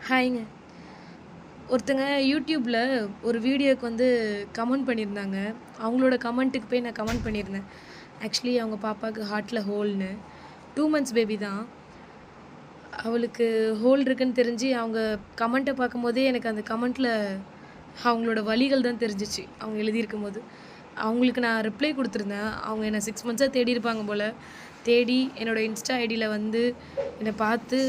ஹாய்ங்க. ஒருத்தங்க யூடியூப்ல ஒரு வீடியோக்கு வந்து கமெண்ட் பண்ணியிருந்தாங்க. அவங்களோட கமெண்ட்டுக்கு போய் நான் கமெண்ட் பண்ணியிருந்தேன். ஆக்சுவலி அவங்க பாப்பாவுக்கு ஹார்ட்ல ஹோல்னு. 2 மந்த்ஸ் பேபி தான். அவளுக்கு ஹோல் இருக்குன்னு தெரிஞ்சு அவங்க கமெண்ட்ட பார்க்கும்போதே எனக்கு அந்த கமெண்ட்ல அவங்களோட வலிகள் தான் தெரிஞ்சுச்சு. அவங்க எழுதியிருக்கும்போது. அவங்களுக்கு நான் ரிப்ளை குடுத்துருந்தேன். அவங்க என்ன 6 மந்த்ஸா தேடியிருப்பாங்க போல. தேடி என்னோட இன்ஸ்டா ஐடியில வந்து என்ன பார்த்து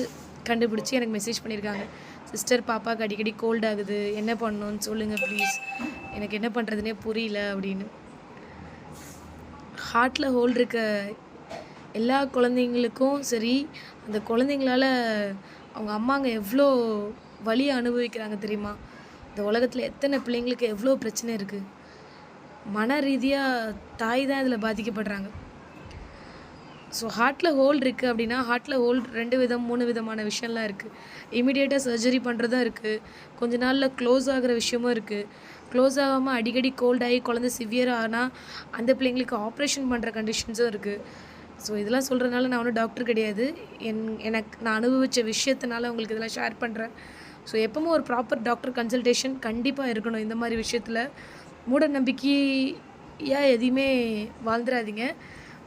கண்டுபிடிச்சு எனக்கு மெசேஜ் பண்ணியிருக்காங்க. சிஸ்டர் பாப்பாவுக்கு அடிக்கடி கோல்ட் ஆகுது. என்ன பண்ணணும்னு சொல்லுங்க ப்ளீஸ். எனக்கு என்ன பண்ணுறதுனே புரியல அப்படின்னு. ஹார்ட்ல ஹோல் இருக்க எல்லா குழந்தைங்களுக்கும் சரி, அந்த குழந்தைங்களால அவங்க அம்மாங்க எவ்வளோ வலிய அனுபவிக்கிறாங்க தெரியுமா? இந்த உலகத்துல எத்தனை பிள்ளைங்களுக்கு எவ்வளோ பிரச்சனை இருக்கு. மன ரீதியா தாய் தான் இதில பாதிக்கப்படுறாங்க. ஸோ ஹார்ட்ல ஹோல் இருக்கு அப்படின்னா, ஹார்ட்ல ஹோல் 2 விதம், 3 விதமான விஷயம்லாம் இருக்கு. இமிடியேட்டா சர்ஜரி பண்ணுறதும் இருக்கு. கொஞ்ச நாள்ல க்ளோஸ் ஆகுற விஷயமும் இருக்கு. க்ளோஸ் ஆகாம அடிக்கடி கோல்ட் ஆகி குழந்தை சிவியரா ஆனா, அந்த பிள்ளைங்களுக்கு ஆப்ரேஷன் பண்ணுற கண்டிஷன்ஸும் இருக்கு. ஸோ இதெல்லாம் சொல்கிறதுனால நான் ஒன்றும் டாக்டர் கிடையாது. நான் அனுபவிச்ச விஷயத்தினால உங்களுக்கு இதெல்லாம் ஷேர் பண்ணுறேன். ஸோ எப்பவும் ஒரு ப்ராப்பர் டாக்டர் கன்சல்டேஷன் கண்டிப்பாக இருக்கணும் இந்த மாதிரி விஷயத்தில். மூட நம்பிக்கையா எதையுமே வாழ்ந்துடாதீங்க.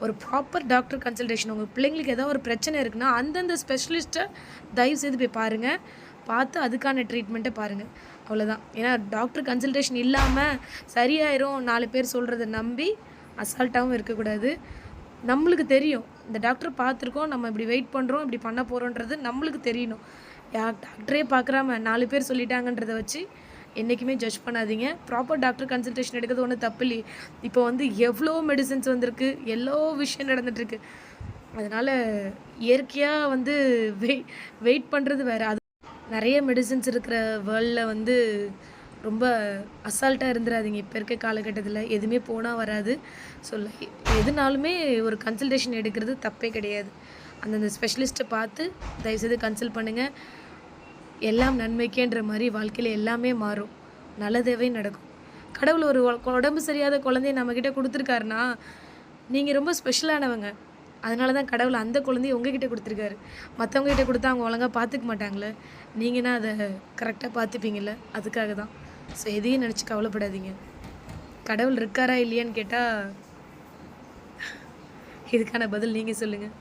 ஒரு ப்ராப்பர் டாக்டர் கன்சல்டேஷன் உங்கள் பிள்ளைங்களுக்கு ஏதாவது ஒரு பிரச்சனை இருக்குன்னா அந்தந்த ஸ்பெஷலிஸ்ட்டை தயவுசெய்து போய் பாருங்கள். பார்த்து அதுக்கான ட்ரீட்மெண்ட்டை பாருங்கள். அவ்வளோதான். ஏன்னா டாக்டர் கன்சல்டேஷன் இல்லாமல் சரியாயிரும் 4 பேர் சொல்கிறத நம்பி அசால்ட்டாகவும் இருக்கக்கூடாது. நம்மளுக்கு தெரியும். இந்த டாக்டர் பார்த்துருக்கோம். நம்ம இப்படி வெயிட் பண்ணுறோம், இப்படி பண்ண போகிறோன்றது நம்மளுக்கு தெரியணும். டாக்டரே பார்க்குறாம 4 பேர் சொல்லிட்டாங்கன்றத வச்சு என்றைக்குமே ஜட்ஜ் பண்ணாதீங்க. ப்ராப்பர் டாக்டர் கன்சல்டேஷன் எடுக்கிறது ஒன்றும் தப்பு இல்லையே. இப்போ வந்து எவ்வளோ மெடிசின்ஸ் வந்திருக்கு, எவ்வளோ விஷயம் நடந்துகிட்ருக்கு. அதனால் இயற்கையாக வந்து வெயிட் பண்ணுறது வேறு. அது நிறைய மெடிசின்ஸ் இருக்கிற வேர்ல்டில் வந்து ரொம்ப அசால்ட்டாக இருந்துடாதீங்க. இப்போ இருக்க காலகட்டத்தில் எதுவுமே போனால் வராது. ஸோ எதுனாலுமே ஒரு கன்சல்டேஷன் எடுக்கிறது தப்பே கிடையாது. அந்தந்த ஸ்பெஷலிஸ்ட்டை பார்த்து தயவுசெய்து கன்சல்ட் பண்ணுங்கள். எல்லாம் நன்மைக்கேன்ற மாதிரி வாழ்க்கையில் எல்லாமே மாறும். நல்லதாகவே நடக்கும். கடவுள் ஒரு உடம்பு சரியாத குழந்தைய நம்மக்கிட்ட கொடுத்துருக்காருன்னா, நீங்கள் ரொம்ப ஸ்பெஷலானவங்க. அதனால தான் கடவுள் அந்த குழந்தைய உங்ககிட்ட கொடுத்துருக்காரு. மற்றவங்ககிட்ட கொடுத்தா அவங்க ஒழுங்காக பார்த்துக்க மாட்டாங்களே. நீங்கன்னா அதை கரெக்டாக பார்த்துப்பீங்கள்ல, அதுக்காக தான். ஸோ எதையும் நினச்சி கவலைப்படாதீங்க. கடவுள் இருக்காரா இல்லையான்னு கேட்டால் இதுக்கான பதில் நீங்கள் சொல்லுங்கள்.